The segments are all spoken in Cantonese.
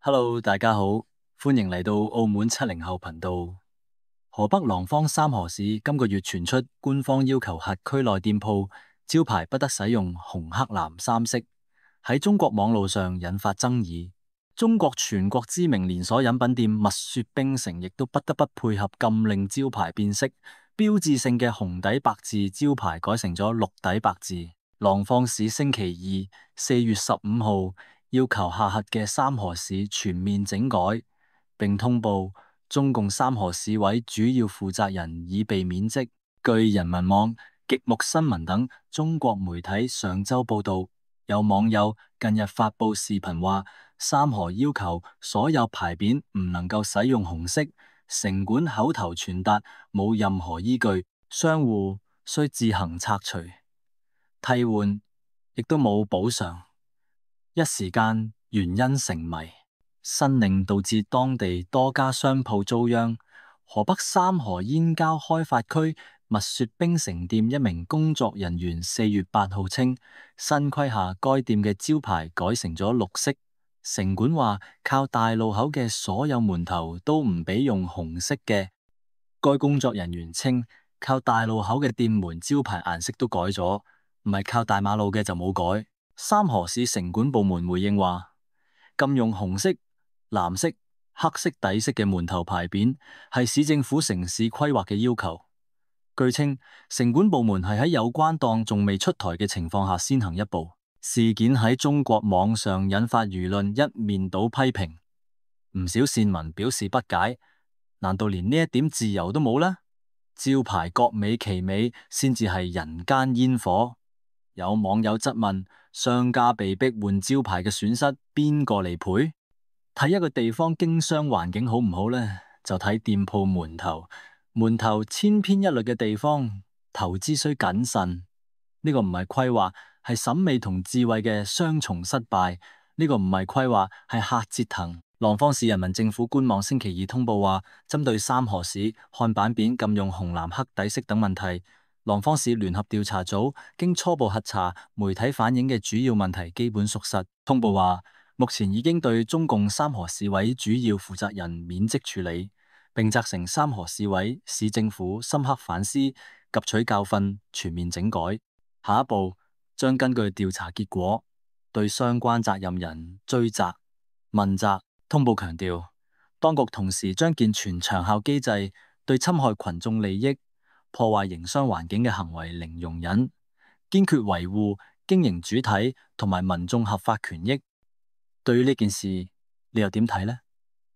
Hello，大家好，歡迎嚟到澳門70後頻道。河北廊坊三河市今個月傳出官方要求轄區內店鋪招牌不得使用紅、黑、藍三色，喺中國網路上引發爭議。中國全國知名連鎖飲品店蜜雪冰城亦都不得不配合禁令招牌變色，標誌性嘅紅底白字招牌改成咗綠底白字。廊坊市星期二4月15號要求下轄嘅三河市全面整改，並通報中共三河市委主要負責人已被免職。據人民網、極目新聞等中國媒體上周報道，有網友近日發布視頻話，三河要求所有牌匾唔能夠使用紅色，城管口頭傳達冇任何依據，商戶需自行拆除、替換，亦都冇補償。一時間原因成謎，新令導致當地多家商鋪遭殃。河北三河燕郊開發區蜜雪冰城店一名工作人員4月8號稱，新規下該店嘅招牌改成咗綠色，城管話靠大路口嘅所有門頭都唔俾用紅色嘅。該工作人員稱，靠大路口嘅店門招牌顏色都改咗，唔係靠大馬路嘅就冇改。三河市城管部門回應話，禁用紅色、藍色、黑色底色嘅門頭牌匾係市政府城市規劃嘅要求。據稱，城管部門係喺有關檔仲未出台嘅情況下先行一步。事件喺中國網上引發輿論一面倒批評，唔少線民表示不解，難道連呢一點自由都冇呢？招牌各美其美先至係人間煙火。有網友質問，商家被逼換招牌嘅損失邊個嚟賠？睇一個地方經商環境好唔好呢？就睇店鋪門頭。門頭千篇一律嘅地方，投資需謹慎。呢個唔係規劃，係審美同智慧嘅雙重失敗。呢個唔係規劃，係客折騰。廊坊市人民政府官網星期二通報話，針對三河市看板匾禁用紅藍黑底色等問題，廊坊市聯合調查組經初步核查，媒體反映嘅主要問題基本屬實。通報話，目前已經對中共三河市委主要負責人免職處理，並責成三河市委、市政府深刻反思，汲取教訓，全面整改。下一步將根據調查結果，對相關責任人追責問責。通報強調，當局同時將健全長效機制，對侵害群眾利益、破壞營商環境嘅行為零容忍，堅決維護經營主體同埋民眾合法權益。對於呢件事，你又點睇呢？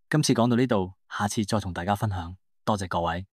今次講到呢度，下次再同大家分享。多謝各位。